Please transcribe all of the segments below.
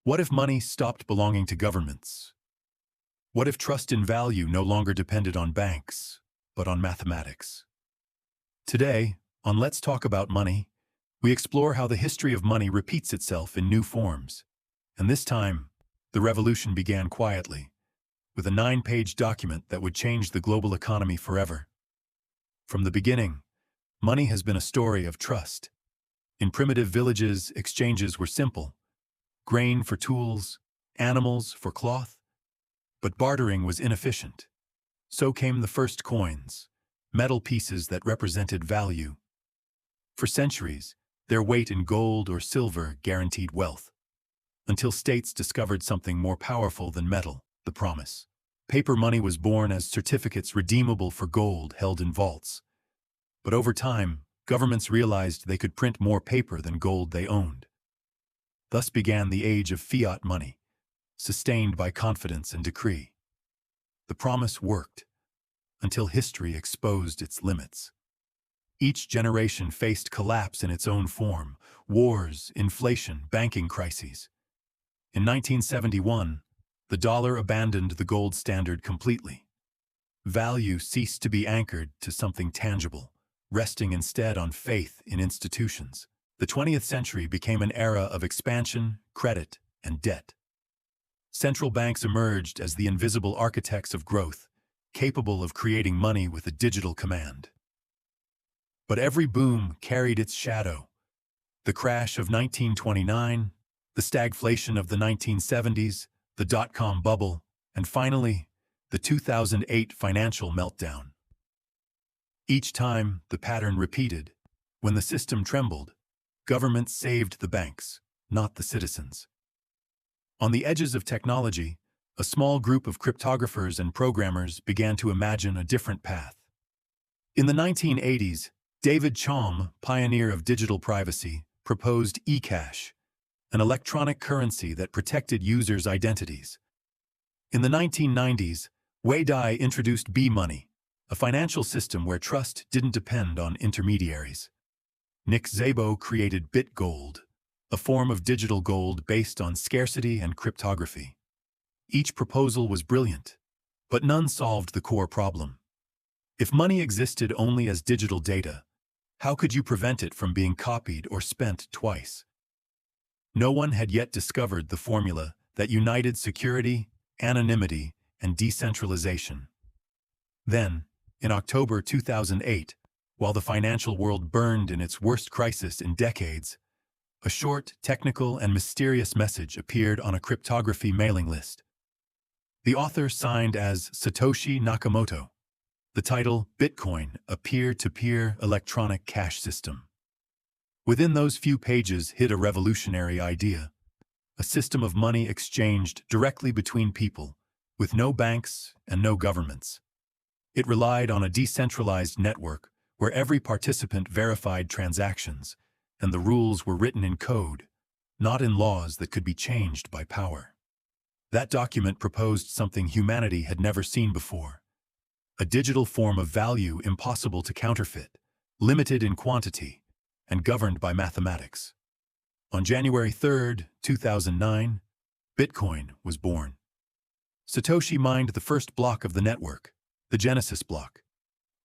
What if money stopped belonging to governments? What if trust in value no longer depended on banks, but on mathematics? Today, on Let's Talk About Money, we explore how the history of money repeats itself in new forms. And this time, the revolution began quietly, with a 9-page document that would change the global economy forever. From the beginning, money has been a story of trust. In primitive villages, exchanges were simple: grain for tools, animals for cloth. But bartering was inefficient. So came the first coins, metal pieces that represented value. For centuries, their weight in gold or silver guaranteed wealth, until states discovered something more powerful than metal: the promise. Paper money was born as certificates redeemable for gold held in vaults. But over time, governments realized they could print more paper than gold they owned. Thus began the age of fiat money, sustained by confidence and decree. The promise worked, until history exposed its limits. Each generation faced collapse in its own form: wars, inflation, banking crises. In 1971, the dollar abandoned the gold standard completely. Value ceased to be anchored to something tangible, resting instead on faith in institutions. The 20th century became an era of expansion, credit, and debt. Central banks emerged as the invisible architects of growth, capable of creating money with a digital command. But every boom carried its shadow. The crash of 1929, the stagflation of the 1970s, the dot-com bubble, and finally, the 2008 financial meltdown. Each time, the pattern repeated. When the system trembled, governments saved the banks, not the citizens. On the edges of technology, a small group of cryptographers and programmers began to imagine a different path. In the 1980s, David Chaum, pioneer of digital privacy, proposed eCash, an electronic currency that protected users' identities. In the 1990s, Wei Dai introduced B-Money, a financial system where trust didn't depend on intermediaries. Nick Szabo created BitGold, a form of digital gold based on scarcity and cryptography. Each proposal was brilliant, but none solved the core problem. If money existed only as digital data, how could you prevent it from being copied or spent twice? No one had yet discovered the formula that united security, anonymity, and decentralization. Then, in October 2008, while the financial world burned in its worst crisis in decades, a short, technical, and mysterious message appeared on a cryptography mailing list. The author signed as Satoshi Nakamoto. The title, Bitcoin, a peer-to-peer electronic cash system. Within those few pages hid a revolutionary idea: a system of money exchanged directly between people, with no banks and no governments. It relied on a decentralized network where every participant verified transactions, and the rules were written in code, not in laws that could be changed by power. That document proposed something humanity had never seen before: a digital form of value impossible to counterfeit, limited in quantity, and governed by mathematics. On January 3, 2009, Bitcoin was born. Satoshi mined the first block of the network, the Genesis block.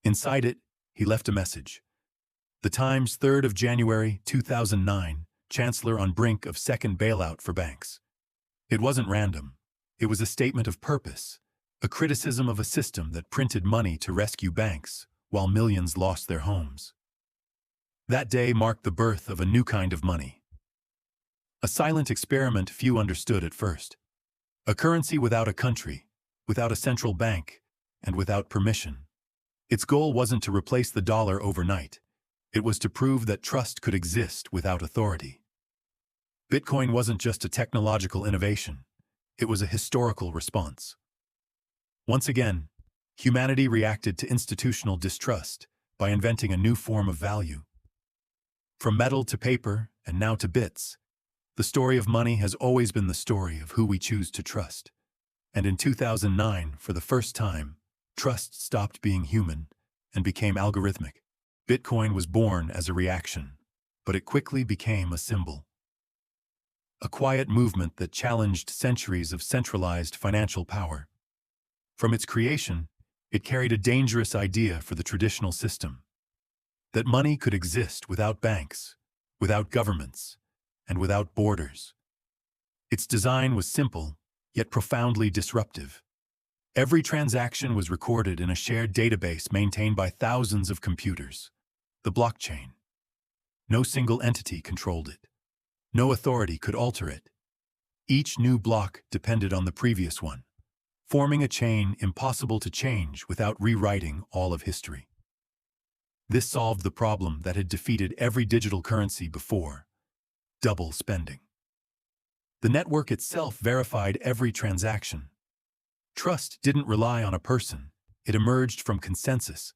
Inside it, he left a message. The Times, 3rd of January 2009, Chancellor on brink of second bailout for banks. It wasn't random. It was a statement of purpose, a criticism of a system that printed money to rescue banks while millions lost their homes. That day marked the birth of a new kind of money. A silent experiment few understood at first. A currency without a country, without a central bank, and without permission. Its goal wasn't to replace the dollar overnight. It was to prove that trust could exist without authority. Bitcoin wasn't just a technological innovation. It was a historical response. Once again, humanity reacted to institutional distrust by inventing a new form of value. From metal to paper, and now to bits, the story of money has always been the story of who we choose to trust. And in 2009, for the first time, trust stopped being human and became algorithmic. Bitcoin was born as a reaction, but it quickly became a symbol. a quiet movement that challenged centuries of centralized financial power. From its creation, it carried a dangerous idea for the traditional system: that money could exist without banks, without governments, and without borders. Its design was simple, yet profoundly disruptive. Every transaction was recorded in a shared database maintained by thousands of computers, the blockchain. No single entity controlled it. No authority could alter it. Each new block depended on the previous one, forming a chain impossible to change without rewriting all of history. This solved the problem that had defeated every digital currency before: double spending. The network itself verified every transaction. Trust didn't rely on a person, it emerged from consensus.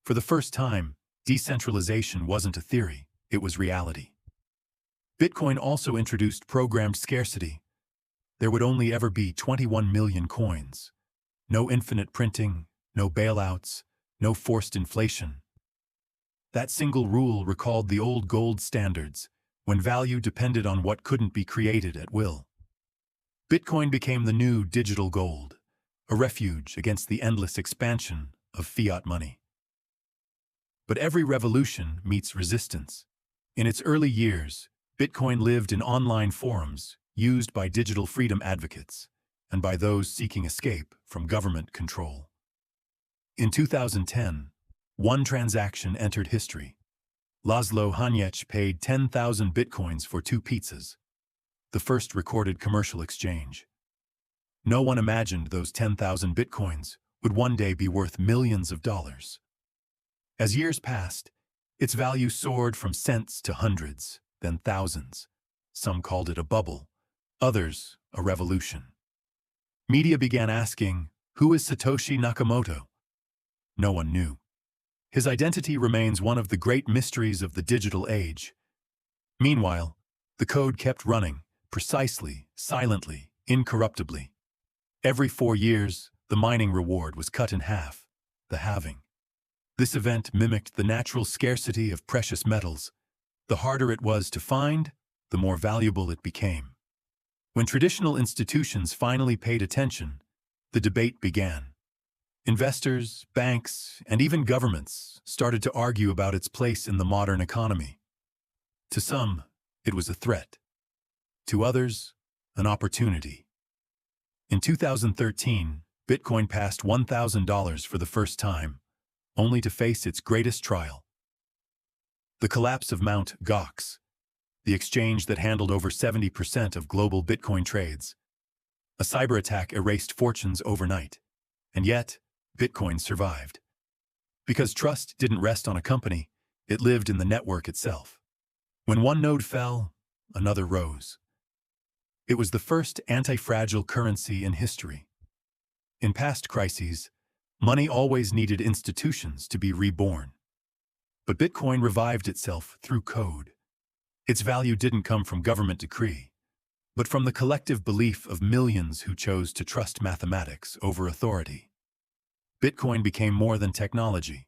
For the first time, decentralization wasn't a theory, it was reality. Bitcoin also introduced programmed scarcity. There would only ever be 21 million coins. No infinite printing, no bailouts, no forced inflation. That single rule recalled the old gold standards, when value depended on what couldn't be created at will. Bitcoin became the new digital gold, a refuge against the endless expansion of fiat money. But every revolution meets resistance. In its early years, Bitcoin lived in online forums used by digital freedom advocates and by those seeking escape from government control. In 2010, one transaction entered history. Laszlo Hanyecz paid 10,000 bitcoins for 2 pizzas, the first recorded commercial exchange. No one imagined those 10,000 bitcoins would one day be worth millions of dollars. As years passed, its value soared from cents to hundreds, then thousands. Some called it a bubble, others a revolution. Media began asking, "Who is Satoshi Nakamoto?" No one knew. His identity remains one of the great mysteries of the digital age. Meanwhile, the code kept running, precisely, silently, incorruptibly. Every 4 years, the mining reward was cut in half, the halving. This event mimicked the natural scarcity of precious metals. The harder it was to find, the more valuable it became. When traditional institutions finally paid attention, the debate began. Investors, banks, and even governments started to argue about its place in the modern economy. To some, it was a threat. To others, an opportunity. In 2013, Bitcoin passed $1,000 for the first time, only to face its greatest trial: the collapse of Mt. Gox, the exchange that handled over 70% of global Bitcoin trades. A cyber attack erased fortunes overnight, and yet, Bitcoin survived. Because trust didn't rest on a company, it lived in the network itself. When one node fell, another rose. It was the first anti-fragile currency in history. In past crises, money always needed institutions to be reborn. But Bitcoin revived itself through code. Its value didn't come from government decree, but from the collective belief of millions who chose to trust mathematics over authority. Bitcoin became more than technology.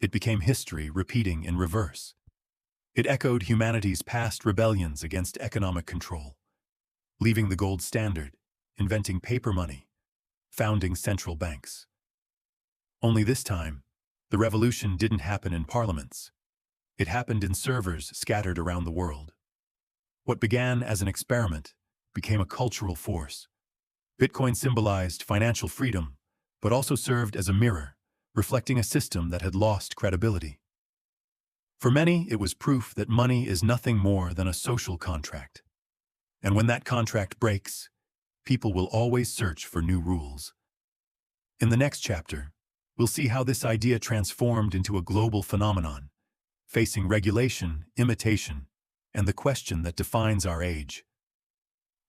It became history repeating in reverse. It echoed humanity's past rebellions against economic control, leaving the gold standard, inventing paper money, founding central banks. Only this time, the revolution didn't happen in parliaments. It happened in servers scattered around the world. What began as an experiment became a cultural force. Bitcoin symbolized financial freedom, but also served as a mirror, reflecting a system that had lost credibility. For many, it was proof that money is nothing more than a social contract. And when that contract breaks, people will always search for new rules. In the next chapter, we'll see how this idea transformed into a global phenomenon, facing regulation, imitation, and the question that defines our age.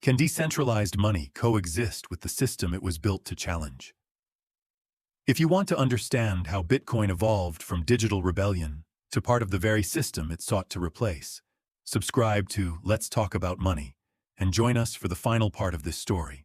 Can decentralized money coexist with the system it was built to challenge? If you want to understand how Bitcoin evolved from digital rebellion to part of the very system it sought to replace, subscribe to Let's Talk About Money and join us for the final part of this story.